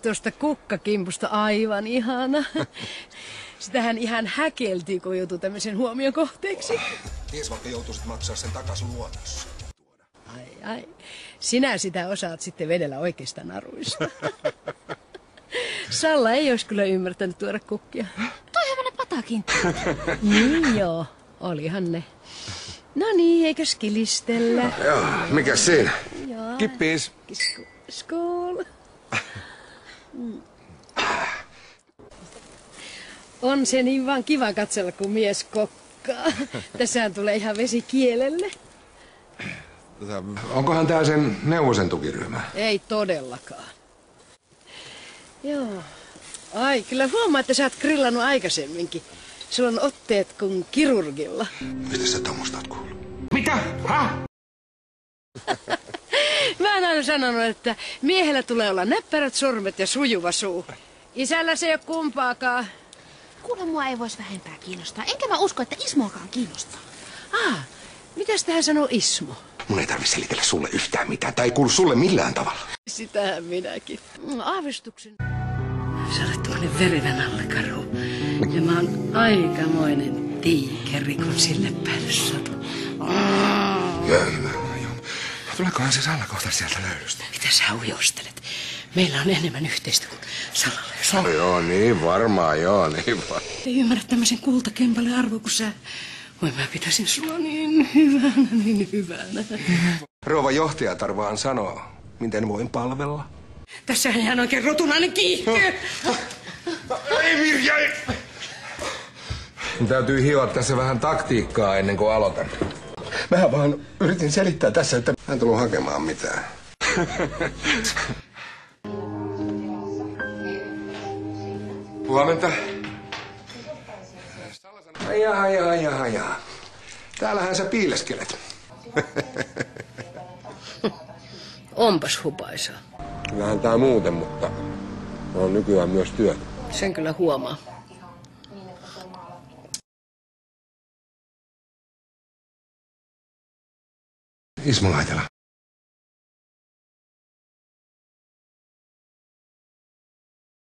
tuosta kukkakimpusta aivan ihana. Sitähän ihan häkeltiin, kun joutui tämmöisen huomion kohteeksi. Ties vaikka joutuisit maksaa sen takaisin luotossa. Ai. Sinä sitä osaat sitten vedellä oikeista naruista. Salla ei olisi kyllä ymmärtänyt tuoda kukkia. Toihan ne patakin. Niin joo, olihan ne. No niin, eikös kilistellä? Joo, mikäs siinä? Joo. Kippis. Skål. On se niin vaan kiva katsella, kun mies kokkaa. Tässähän tulee ihan vesi kielelle. Onkohan tää sen neuvosen tukiryhmä? Ei todellakaan. Joo. Ai, kyllä huomaa, että sä oot grillannut aikaisemminkin. Sulla on otteet kuin kirurgilla. Mistä sä tommosta oot kuullut? Mitä? Häh? Mä oon aina sanonut, että miehellä tulee olla näppärät sormet ja sujuva suu. Isällä se ei ole kumpaakaan. Kuule, mua ei vois vähempää kiinnostaa. Enkä mä usko, että Ismoakaan kiinnostaa. Mitäs tähän sanoo Ismo? Mun ei tarvitse selitellä sulle yhtään mitään. Tai ei kuulu sulle millään tavalla. Sitähän minäkin. Aavistuksen. Sä olet tuollainen verinen nallekaru. Ja mä oon aikamoinen tiikeri, kun sille päälle satun. Hyvä. Tuleekohan se Salla kohta sieltä löydystä? Mitä sä ujostelet? Meillä on enemmän yhteistä kuin Salalla ja sulla. Joo, niin varmaan. Ei ymmärrä tämmöisen kultakempaleen arvo kuin sä. Voi mä pitäisin sua niin hyvänä. Rouva johtajatar vaan sanoo, miten voin palvella. Tässähän ihan oikein rotunainen kiihkeä. Ei Mirja! Täytyy hioa tässä vähän taktiikkaa ennen kuin aloitan. Mä vaan yritin selittää tässä, että Mä en tullut hakemaan mitään. Huomenta. Ai. Täällähän sä piileskelet. Onpas hupaisaa. Kyllähän tää muuten, mutta on nykyään myös työt. Sen kyllä huomaa. Ismo Laitela.